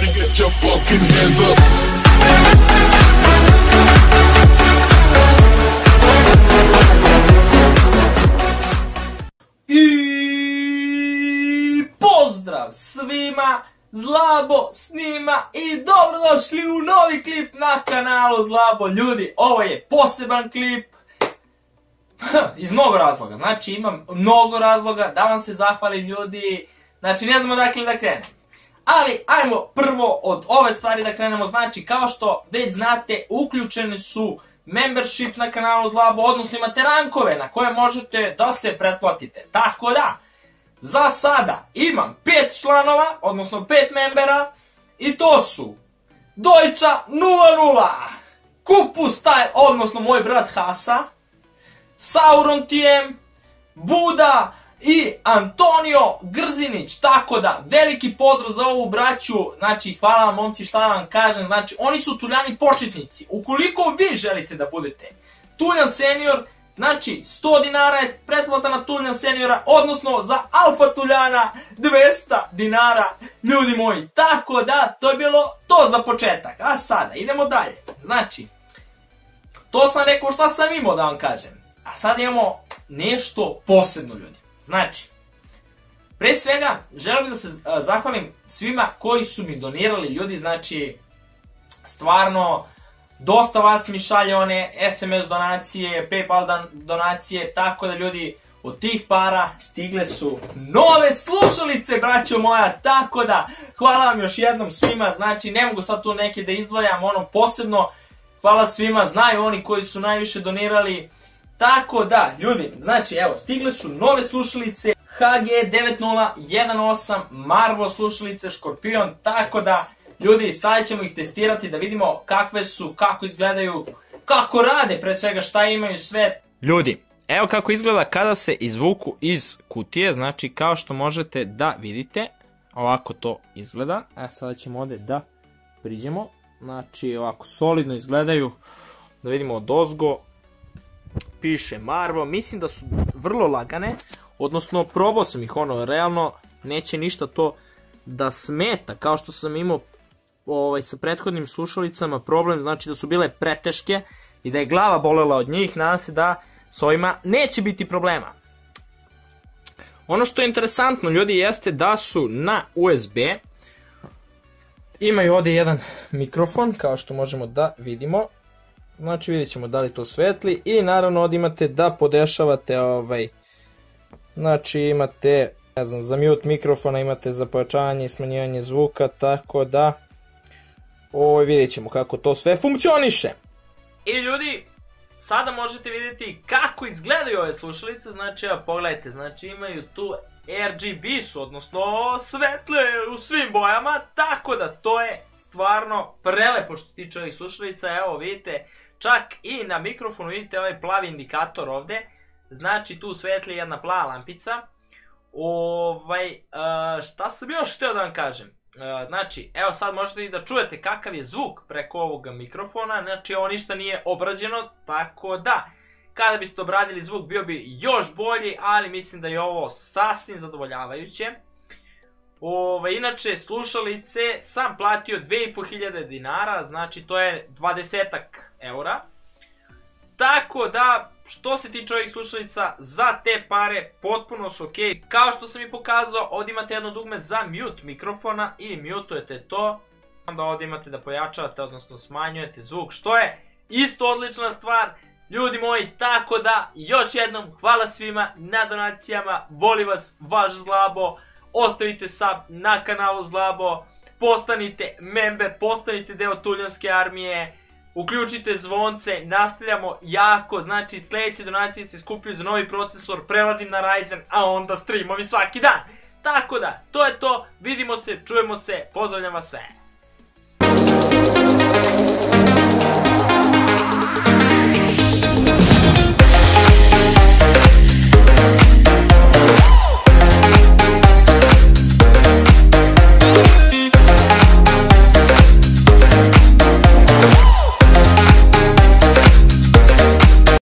Everybody get your fucking hands up. I pozdrav svima, Zlabo snima i dobrodošli u novi klip na kanalu Zlabo. Ljudi, ovo je poseban klip iz mnogo razloga. Znači imam mnogo razloga da vam se zahvalim, ljudi. Znači ne znam odakle da krenem. Ali ajmo prvo od ove stvari da krenemo. Znači kao što već znate, uključeni su membership na kanalu Zlabo, odnosno imate rankove na koje možete da se pretplatite. Tako da, za sada imam 5 članova, odnosno 5 membera, i to su Dojča 00, Kupus Style, odnosno moj brat Hasa, Sauron TM, Buda i Antonio Grzinić. Tako da, veliki pozdrav za ovu braću. Znači, hvala vam momci, šta vam kažem. Znači, oni su tuljani početnici. Ukoliko vi želite da budete tuljan senior, znači 100 dinara je pretplata na tuljan seniora, odnosno za alfa tuljana 200 dinara, ljudi moji. Tako da, to je bilo to za početak. A sada, idemo dalje. Znači, to sam rekao šta sam imao da vam kažem. A sad imamo nešto posebno, ljudi. Znači, pre svega, želim da se zahvalim svima koji su mi donirali, ljudi. Znači, stvarno, dosta vas mi šalje one SMS donacije, Paypal donacije, tako da, ljudi, od tih para stigle su nove slušalice, braćo moja. Tako da, hvala vam još jednom svima. Znači, ne mogu sad tu neke da izdvajam, ono posebno. Hvala svima, znaju oni koji su najviše donirali. Tako da, ljudi, znači, evo, stigle su nove slušalice HG9018 Marvo slušalice Škorpion. Tako da, ljudi, sad ćemo ih testirati da vidimo kakve su, kako izgledaju, kako rade, pre svega šta imaju sve. Ljudi, evo kako izgleda kada se izvuku iz kutije. Znači, kao što možete da vidite, ovako to izgleda. A sada ćemo ovde da priđemo. Znači, ovako solidno izgledaju. Da vidimo odozgo. Piše Marvo, mislim da su vrlo lagane, odnosno probao sam ih, ono, realno neće ništa to da smeta, kao što sam imao sa prethodnim slušalicama problem, znači da su bile preteške i da je glava bolela od njih. Nadam se da s ovima neće biti problema. Ono što je interesantno, ljudi, jeste da su na USB, imaju ovdje jedan mikrofon, kao što možemo da vidimo. Znači, vidjet ćemo da li to svetli. I naravno ovdje imate da podešavate znači imate, ne znam, za mute mikrofona, imate za pojačavanje i smanjivanje zvuka. Tako da vidjet ćemo kako to sve funkcioniše. I ljudi, sada možete vidjeti kako izgledaju ove slušalice. Znači, evo pogledajte, znači imaju tu RGB su, odnosno svetle u svim bojama. Tako da to je stvarno prelepo što se tiče ovih slušalica. Evo vidite, čak i na mikrofonu vidite ovaj plavi indikator ovde. Znači tu svetli jedna plava lampica. Šta sam još htio da vam kažem? Znači, evo sad možete i da čujete kakav je zvuk preko ovoga mikrofona. Znači ovo ništa nije obrađeno, tako da kada biste obradili zvuk bio bi još bolji, ali mislim da je ovo sasvim zadovoljavajuće. Inače, slušalice sam platio 2500 dinara, znači to je 20 eura. Tako da, što se tiče ovih slušalica, za te pare potpuno su ok. Kao što sam i pokazao, ovdje imate jedno dugme za mute mikrofona i mutujete to. Onda ovdje imate da pojačavate, odnosno smanjujete zvuk, što je isto odlična stvar. Ljudi moji, tako da, još jednom hvala svima na donacijama, voli vas vaš Zlabo. Ostavite sub na kanalu Zlabo, postanite member, postanite deo tuljanske armije, uključite zvonce, nastavljamo jako. Znači, sljedeće donacije se skupljaju za novi procesor, prelazim na Ryzen, a onda streamovi svaki dan. Tako da, to je to, vidimo se, čujemo se, pozdravljam vas sve.